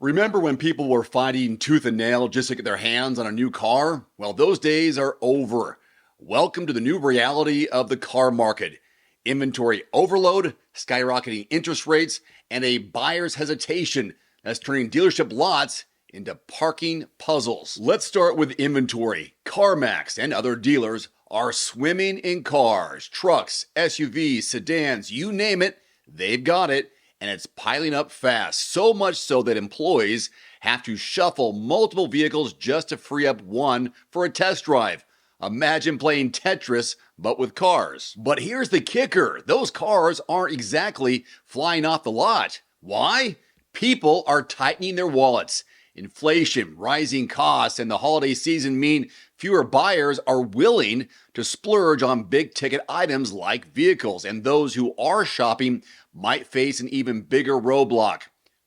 Remember when people were fighting tooth and nail just to get their hands on a new car? Well, those days are over. Welcome to the new reality of the car market. Inventory overload, skyrocketing interest rates, and a buyer's hesitation that's turning dealership lots into parking puzzles. Let's start with inventory. CarMax and other dealers are swimming in cars, trucks, SUVs, sedans, you name it, they've got it. And it's piling up fast, so much so that employees have to shuffle multiple vehicles just to free up one for a test drive. Imagine playing Tetris, but with cars. But here's the kicker. Those cars aren't exactly flying off the lot. Why? People are tightening their wallets. Inflation, rising costs, and the holiday season mean fewer buyers are willing to splurge on big-ticket items like vehicles, and those who are shopping might face an even bigger roadblock: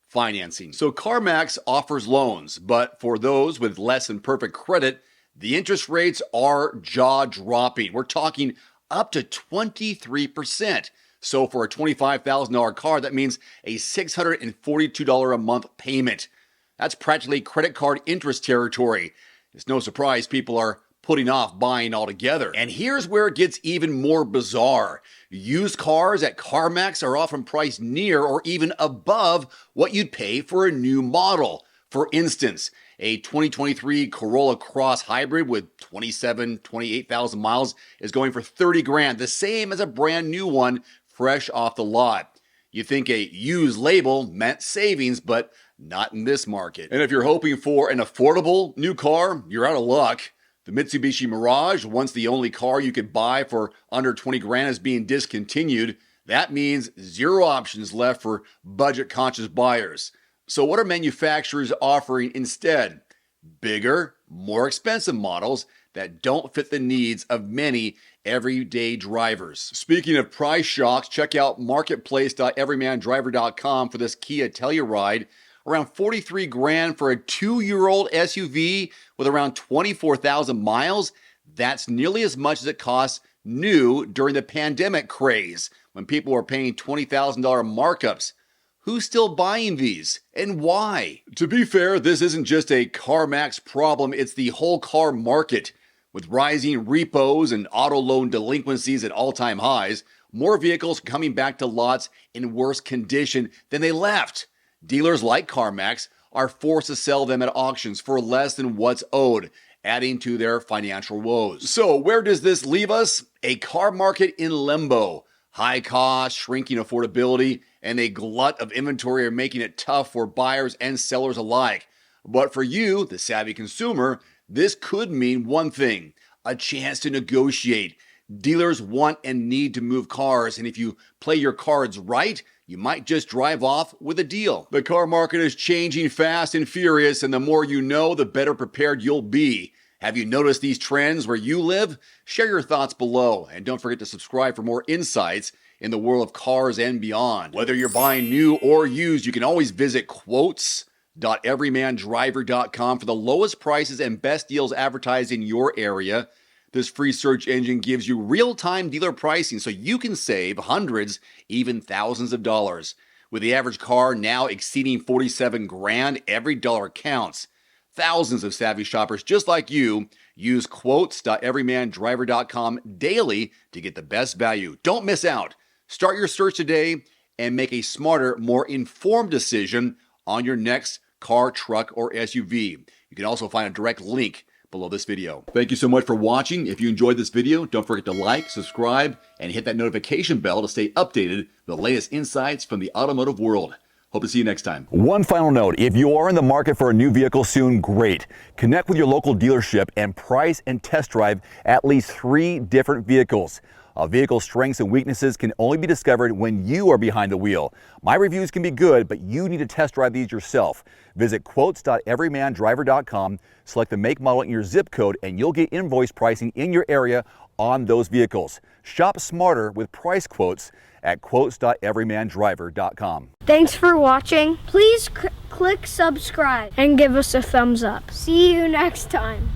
financing. So CarMax offers loans, but for those with less than perfect credit, the interest rates are jaw-dropping. We're talking up to 23%. So for a $25,000 car, that means a $642 a month payment. That's practically credit card interest territory. It's no surprise people are putting off buying altogether. And here's where it gets even more bizarre. Used cars at CarMax are often priced near or even above what you'd pay for a new model. For instance, a 2023 Corolla Cross Hybrid with 28,000 miles is going for $30,000, the same as a brand new one fresh off the lot. You think a used label meant savings, but not in this market. And if you're hoping for an affordable new car, you're out of luck. The Mitsubishi Mirage, once the only car you could buy for under $20,000, is being discontinued. That means zero options left for budget-conscious buyers. So what are manufacturers offering instead? Bigger, more expensive models that don't fit the needs of many everyday drivers. Speaking of price shocks, check out marketplace.everymandriver.com for this Kia Telluride. Around $43,000 for a 2-year-old SUV with around 24,000 miles. That's nearly as much as it costs new during the pandemic craze, when people were paying $20,000 markups. Who's still buying these, and why? To be fair, this isn't just a CarMax problem, it's the whole car market. With rising repos and auto loan delinquencies at all-time highs, more vehicles are coming back to lots in worse condition than they left. Dealers like CarMax are forced to sell them at auctions for less than what's owed, adding to their financial woes. So where does this leave us? A car market in limbo. High cost, shrinking affordability, and a glut of inventory are making it tough for buyers and sellers alike. But for you, the savvy consumer, this could mean one thing: a chance to negotiate. Dealers want and need to move cars, and if you play your cards right, you might just drive off with a deal. The car market is changing fast and furious, and the more you know, the better prepared you'll be. Have you noticed these trends where you live? Share your thoughts below, and don't forget to subscribe for more insights in the world of cars and beyond. Whether you're buying new or used, you can always visit quotes.everymandriver.com for the lowest prices and best deals advertised in your area. This free search engine gives you real-time dealer pricing so you can save hundreds, even thousands of dollars. With the average car now exceeding $47,000, every dollar counts. Thousands of savvy shoppers just like you use quotes.everymandriver.com daily to get the best value. Don't miss out. Start your search today and make a smarter, more informed decision on your next car, truck, or SUV. You can also find a direct link below this video. Thank you so much for watching. If you enjoyed this video, don't forget to like, subscribe, and hit that notification bell to stay updated with the latest insights from the automotive world. Hope to see you next time. One final note: if you are in the market for a new vehicle soon, great. Connect with your local dealership and price and test drive at least 3 different vehicles. A vehicle's strengths and weaknesses can only be discovered when you are behind the wheel. My reviews can be good, but you need to test drive these yourself. Visit quotes.everymandriver.com, select the make, model, and your zip code, and you'll get invoice pricing in your area on those vehicles. Shop smarter with price quotes at quotes.everymandriver.com. Thanks for watching. Please click subscribe and give us a thumbs up. See you next time.